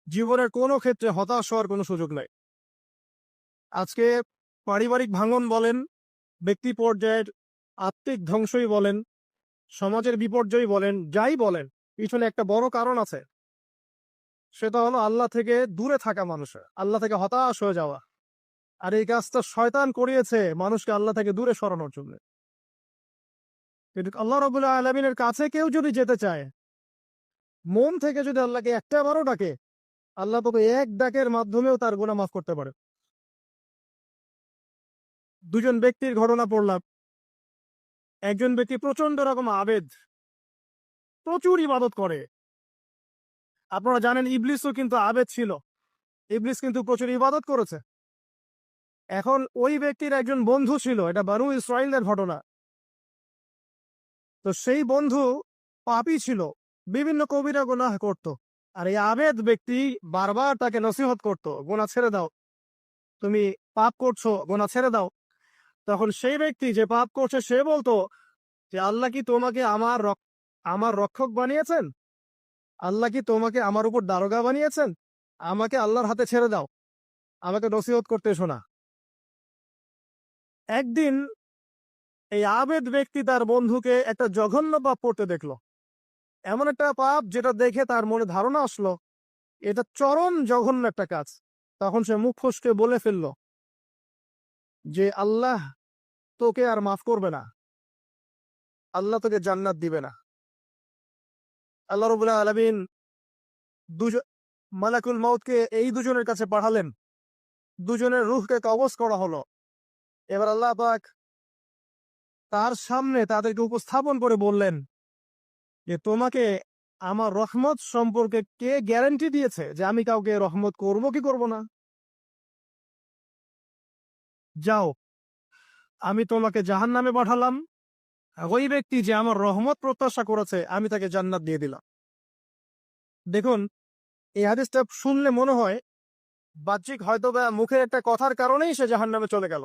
জীবনের কোনো ক্ষেত্রে হতাশ হওয়ার কোনো সুযোগ নাই। আজকে পারিবারিক ভাঙন বলেন, ব্যক্তি পর্যায়ের আত্মিক ধ্বংসই বলেন, সমাজের বিপর্যয় বলেন, যাই বলেন, পিছনে একটা বড় কারণ আছে। সেটা হলো আল্লাহ থেকে দূরে থাকা মানুষের, আল্লাহ থেকে হতাশ হয়ে যাওয়া। আর এই কাজটা শয়তান করিয়েছে মানুষকে আল্লাহ থেকে দূরে সরানোর জন্য। কিন্তু আল্লাহ রাব্বুল আলামিনের কাছে কেউ যদি যেতে চায়, মন থেকে যদি আল্লাহকে একটা বারও ডাকে, আল্লাহ তবে এক ডাকের মাধ্যমেও তার গুনাহ মাফ করতে পারে। দুজন ব্যক্তির ঘটনা পড়লাম। একজন ব্যক্তি প্রচন্ড রকম আবেদ, প্রচুর ইবাদত করে। আপনারা জানেন ইবলিসও কিন্তু আবেদ ছিল, ইবলিস কিন্তু প্রচুর ইবাদত করেছে। এখন ওই ব্যক্তির একজন বন্ধু ছিল, এটা বানু ইসরাইলের ঘটনা। তো সেই বন্ধু পাপী ছিল, বিভিন্ন কবিরা গুনাহ করত। আর এই আবেদ ব্যক্তি বারবার তাকে নসিহত করত, গুনাহ ছেড়ে দাও, তুমি পাপ করছো, গুনাহ ছেড়ে দাও। তখন সেই ব্যক্তি যে পাপ করছে সে বলতো যে আল্লাহ কি তোমাকে আমার রক্ষক বানিয়েছেন? আল্লাহ কি তোমাকে আমার উপর দারোগা বানিয়েছেন? আমাকে আল্লাহর হাতে ছেড়ে দাও, আমাকে নসিহত করতে এসো না। একদিন এই আবেদ ব্যক্তি তার বন্ধুকে একটা জঘন্য পাপ করতে দেখলো, এমন একটা পাপ যেটা দেখে তার মনে ধারণা আসলো এটা চরম জঘন্য একটা কাজ। তখন সে মুখ ফসকে বলে ফেলল যে আল্লাহ তোকে আর মাফ করবে না, আল্লাহ তোকে জান্নাত দিবে না। আল্লাহ রাব্বুল আলামিন দুজন মালাকুল মাউতকে এই দুজনের কাছে পাঠালেন, দুজনের রূহকে কবজ করা হলো। এবার আল্লাহ পাক তার সামনে তাদেরকে উপস্থাপন করে বললেন যে তোমাকে আমার রহমত সম্পর্কে কে গ্যারান্টি দিয়েছে যে আমি কাউকে রহমত করব কি করব না? যাও, আমি তোমাকে জাহান্নামে পাঠালাম, ওই ব্যক্তি যে আমার রহমত প্রত্যাশা করেছে আমি তাকে জান্নাত দিয়ে দিলাম। দেখুন, এই হাদিসটা শুনলে মনে হয় বাহ্যিক হয়তো বা মুখের একটা কথার কারণেই সে জাহান্নামে চলে গেল।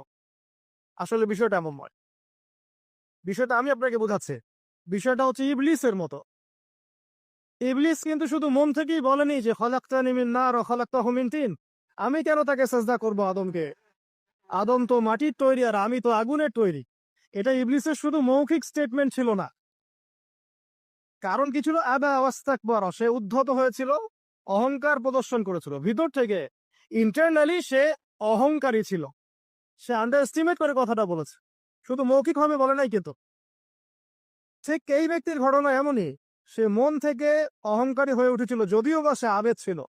আসলে বিষয়টা এমন নয়। বিষয়টা আমি আপনাকে বোঝাচ্ছি। বিষয়টা হচ্ছে ইবলিসের মতো। ইবলিস কিন্তু শুধু মন থেকেই বলেনি যে খলাকতানি মিন নার ওয়া খলাকতাহু মিন তিন, আমি কেন তাকে সিজদা করব আদমকে? আদম তো মাটির তৈরি আর আমি তো আগুনের তৈরি। এটা ইবলিসের শুধু মৌখিক স্টেটমেন্ট ছিল না, কারণ কি ছিল? আবা ওয়াস্তাকবার, সে উদ্ধত হয়েছিল, অহংকার প্রদর্শন করেছিল। ভিতর থেকে ইন্টারনালি সে অহংকারী ছিল, সে আন্ডার এস্টিমেট করে কথাটা বলেছে, শুধু মৌখিকভাবে বলে নাই। কিন্তু ঠিক এই ব্যক্তির ঘটনা এমনই, সে মন থেকে অহংকারী হয়ে উঠেছিল, যদিও বা সে আবেদ ছিল।